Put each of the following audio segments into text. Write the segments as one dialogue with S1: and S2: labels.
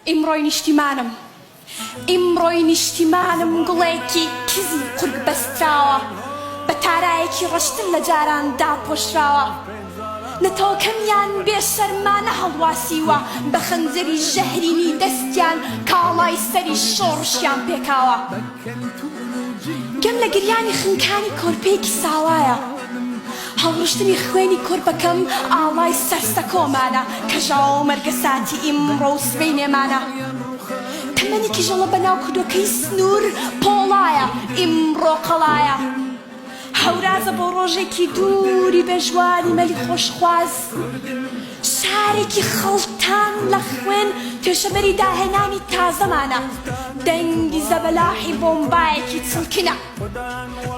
S1: ئیمڕۆی نیشتیمانم ئیمڕۆی نیشتیمانم گوڵێکی کزی قورگ بەستراوە بە تارایەکی ڕەشتر لە جاران داپۆشراوە نەتەوەکەمیان بێشەرمانە هەڵواسیوە بە خەنجەری ژەهرینی دەستیان کاڵای سەری شۆڕشیان پێکاوە گەم لە گریانی خنکانی کۆرپەیەکی ساوایە هەڵڕشتنی خوێنی کۆرپەکەم ئاڵای سەرسەکۆمانە کە ژاوە مەرگە ساتی ئیمڕۆ و سبەی نێمانە تەمەنێکی ژەڵە بەناو کودۆکەی سنوور پۆڵایە ئیمڕۆ قەڵایە هەورازە بۆ ڕۆژێکی دووری بێژوانی مەلی خۆشخواز شارێکی خەڵتان لە خوێن پێشەبەری داهێنانی تازەمانە دەنگی زەبەلاحی بۆمبایەکی چڵکنە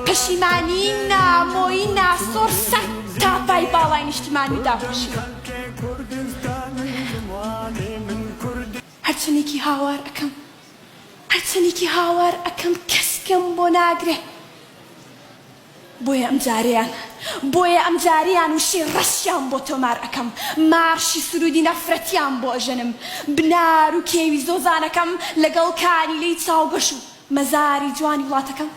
S1: پەشیمانی نامۆیی ناسۆر سەر تاپای باڵای نیشتیمانی داپۆشیوە هەرچەندێکی هاوار ئەەکەم هەرچەندێکی هاوار ئەەکەم کەسکەم بۆ ناگرێ بۆیە ئەم جاریان وشی ڕەشیان بۆ تۆمار ئەەکەم مارشی سرودی نەفرەتیان بۆ ئەژەنم بنار و کێوی زۆزانەکەم لەگەڵ کانی لی چاوگەش و مەزاری جوانی وڵاتەکەم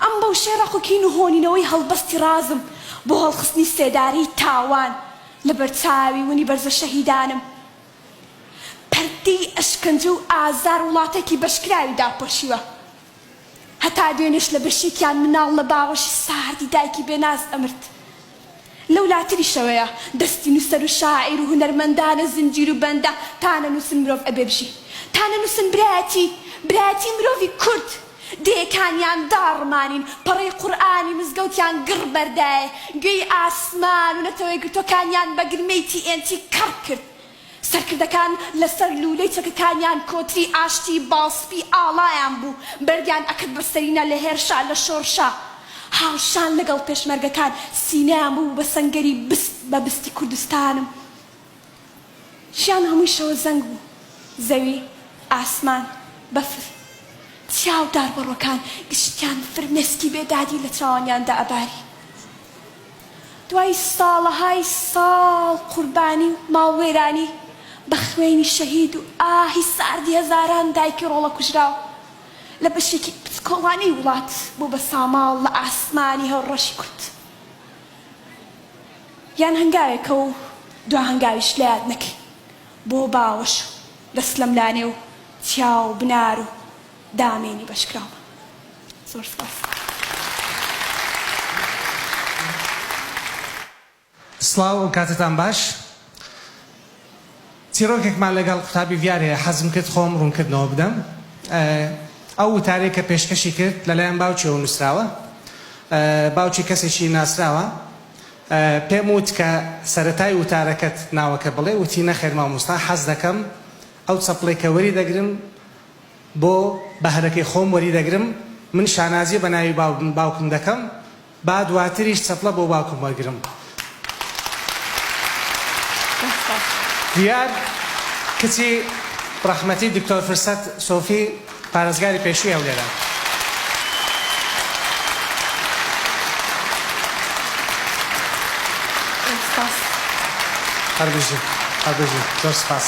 S1: ئەم بەو شێڕەقوکین و هۆنینەوەی هەڵبەستی رازم بۆ هەڵخستنی سێداری تاوان لە بەرچاوی ونی بەرزە شەهیدانم پەردەی ئەشکەنجە و ئازار وڵاتێکی بەشکراوی داپۆشیوە هەتا دوێنێش لە بەشێکیان مناڵ لە باوەشی ساردی دایکی بێناز ئەمرد لەو لاتری شەوەیە دەستی نووسەر و شاعیر و هونەرمەندانە زنجیر و بەندە تانە نووسن مرۆڤ ئەبێ بژی تانە نووسن برایەتی مرۆڤی کورد دێکانیان داڕمانین پەڕەی قورئانی مزگەوتیان گڕ بەردایە گوێی ئاسمان و نەتەوەی گرتۆکانیان بە گرمەی TNT کەڕ کرد سەرکردەکان لەسەر لولەی چەکەکانیان کۆتری ئاشتی باڵسپی ئاڵایان بوو بەردیان ئەکرد بەسەرینە لە هێرشا لە شۆڕشا هاوشان لەگەڵ پێشمەرگەکان سینەیان بوو بە سەنگەری بە بستی کوردستانم ژیان هەمووی شەوە زەنگ بوو زەوی ئاسمان بەفر چاو داربەڕۆکان گشتیان فرمێسکی بێدادی لە چاوانیاندا ئەباری دوای ساڵەهای ساڵ قوربانی و ماڵوێرانی بە خوێنی شەهید و ئاهی ساردی هەزاران دایکی ڕۆڵە کوژراو لە بەشێکی پچکۆڵانی وڵات بوو بە ساماڵ لە ئاسمانی هەوڕەشی کورد یان هەنگاوێکە و دوا هەنگاویش لە یاد نەکەین بۆ باوەش دەست لە ملانێ و چیا و بنار و دامێنی بەشکراوە زۆر سپاس
S2: سڵاو و کاتتان باش چیرۆکێکمان لەگەڵ قوتابی ڤیار هەیە حەزم کرد خۆم ڕوونکردنەوە بدەم ئەو وتارەیە کە پێشکەشی کرد لەلایەن باوکیەوە نووسراوە باوکی کەسێکی ناسراوە پێم وت کە سەرەتای وتارەکەت ناوەکە بڵێ وتی نەخێر مامۆستا حەز دەکەم ئەو چەپڵێک کە وەری دەگرم بۆ بەهرەکەی خۆم وەری دەگرم من شانازی بە ناوی باوکم دەکەم با دواتریش چەپڵە بۆ باوکم وەرگرم دیار کچی ڕەحمەتی دکتۆر فرسەت سۆفی پارێزگاری پێشووی هەولێرە هەربژی زۆر سپاس